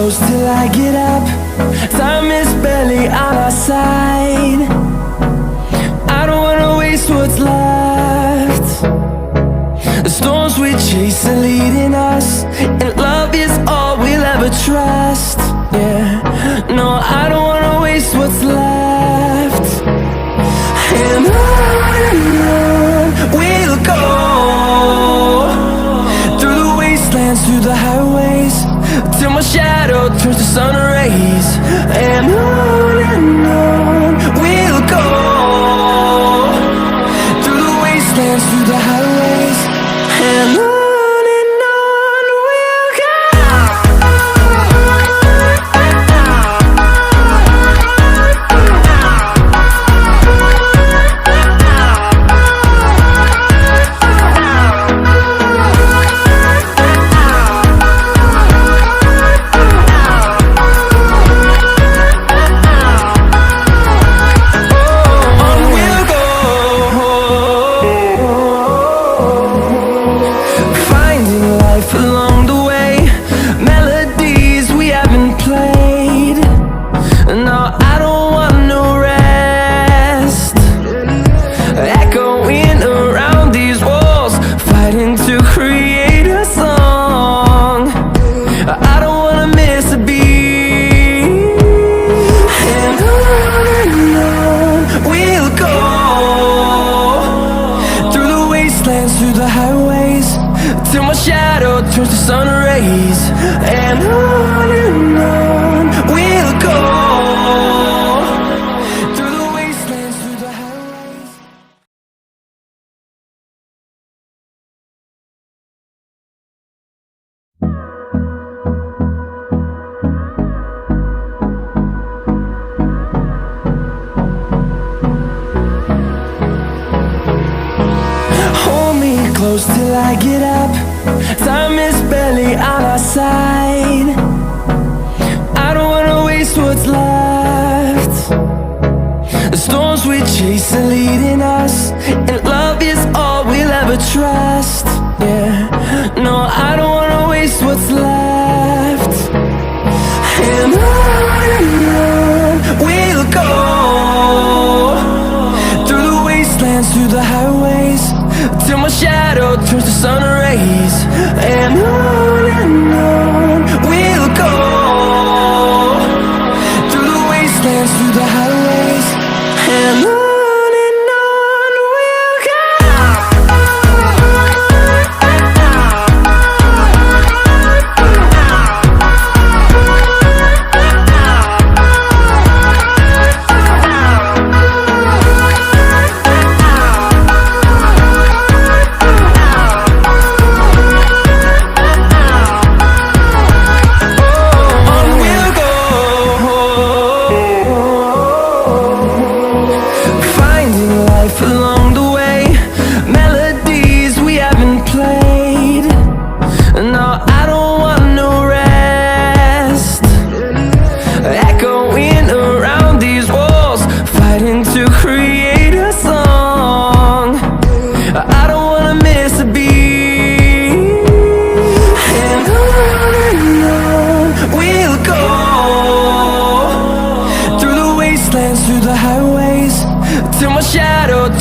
close till I get up. Time is barely on our side. I don't wanna waste what's left. The storms we chase are leading us, and love is all we'll ever trust. Yeah, no, I don't wanna waste what's left. And on we'll go, through the wastelands, through the highways, till my shadow turns to sun rays. And on we'll go, through the wastelands, through the highways, and on. Turns to sun rays, and on we'll go, through the wastelands, through the highways. Hold me close till I get up. Time is barely on our side. I don't wanna waste what's left. The storms we chase are leading us, and love is all we'll ever trust. Yeah, no, I don't wanna waste what's left. And on we'll go, through the wastelands, through the highways, till my shadow turns to sun rays. And on we'll go, through the wastelands, through the highways, and on.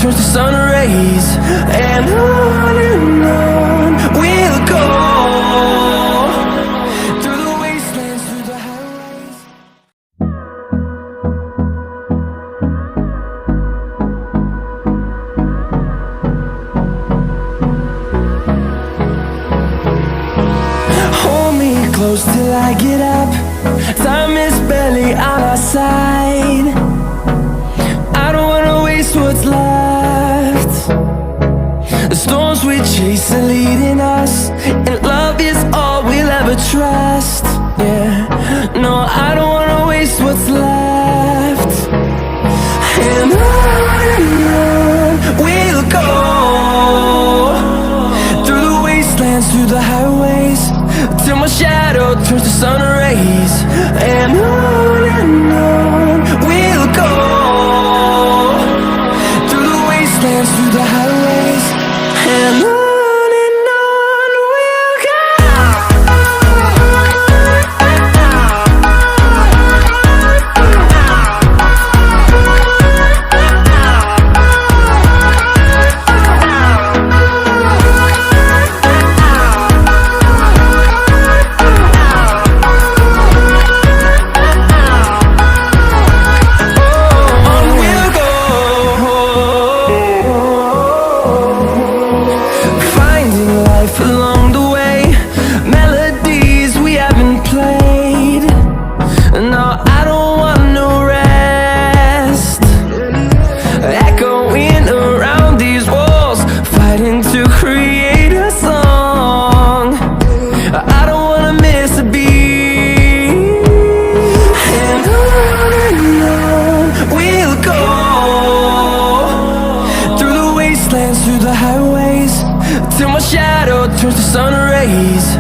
Turns to sun rays, and on we'll go, through the wastelands, through the highways. Hold me close till I get up. Time is barely on our side. I don't wanna waste what's left. The storms we chase are leading us, and love is all we'll ever trust. Yeah, no, I don't wanna waste what's left. And on we'll go, through the wastelands, through the highways, till my shadow turns to sun rays. And on we'll go, through the wastelands, through the highways, and on.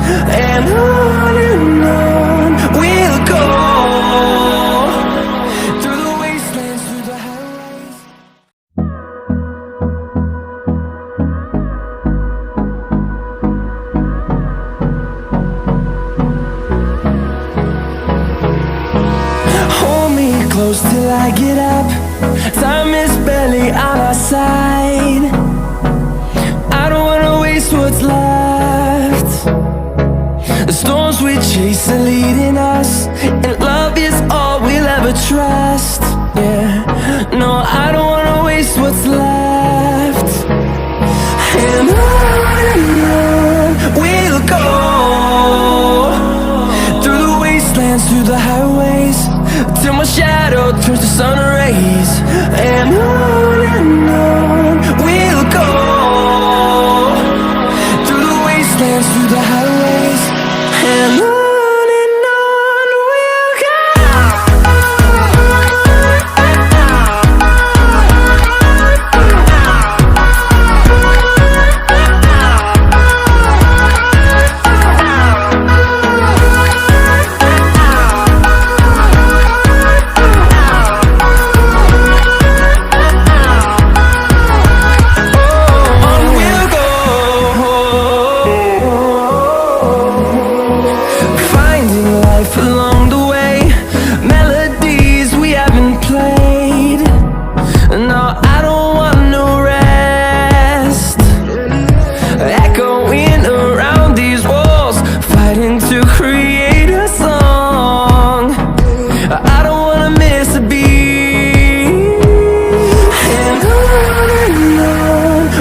and on we'll go, through the wastelands, through the highways. Hold me close till I get up. Time is barely on our side. I don't wanna waste what's left. The storms we chase are leading us, and love is all we'll ever trust. Yeah, no, I don't wanna waste what's left. And on we'll go, through the wastelands, through the highways, till my shadow turns to sun rays. And on we'll go, through the wastelands, through the highways, and on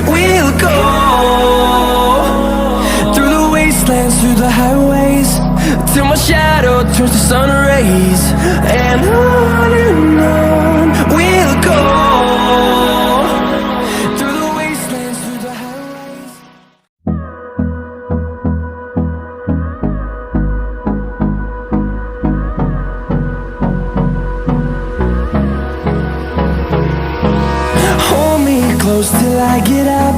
we'll go. Through the highways, till my shadow turns to sun rays. And on we'll go, through the wastelands, through the highways. Hold me close till I get up.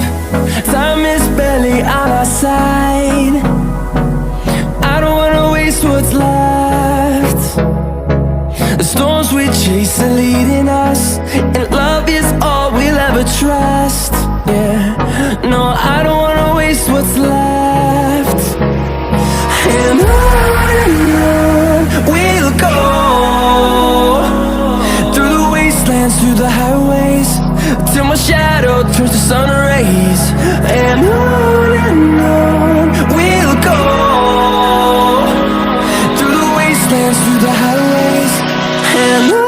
Time is barely on our side. I don't wanna waste what's left. The storms we chase are leading us, and love is all we'll ever trust. Yeah, no, I don't wanna waste what's left. And on we'll go, through the wastelands, through the highways, till my shadow turns to sun rays. And on we'll go, through the wastelands, through the highways, and on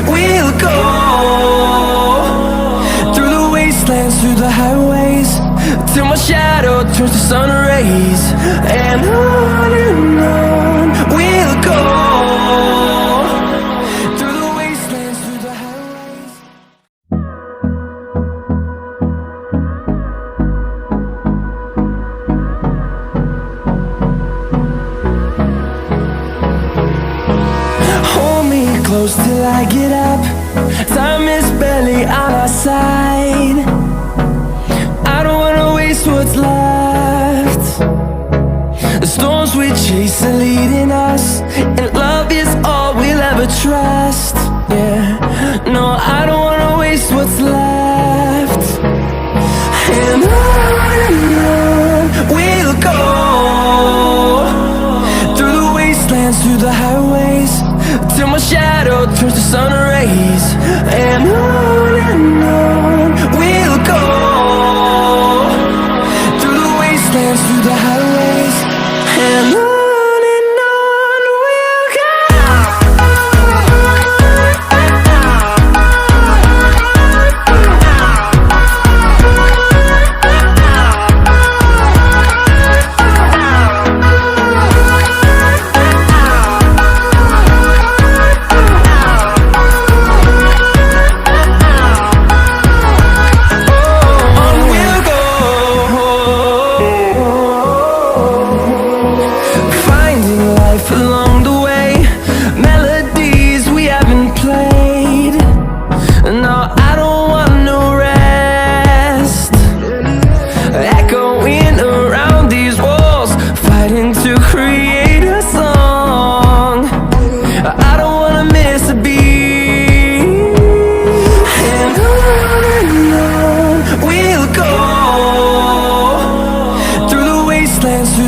we'll go. Through the highways, till my shadow turns to sun rays. And on we'll go, through the wastelands, through the highways. Hold me close till I get up. Time is barely on our side. I don't wanna waste what's left. The storms we chase are leading us, and love is all we'll ever trust. Yeah, no, I don't wanna waste what's left. And on we'll go, through the wastelands, through the highways, till my shadow turns to sun rays.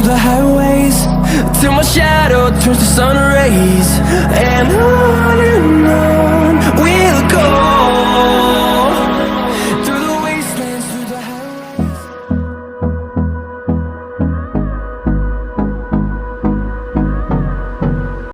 the highways till my shadow turns to sun rays. And on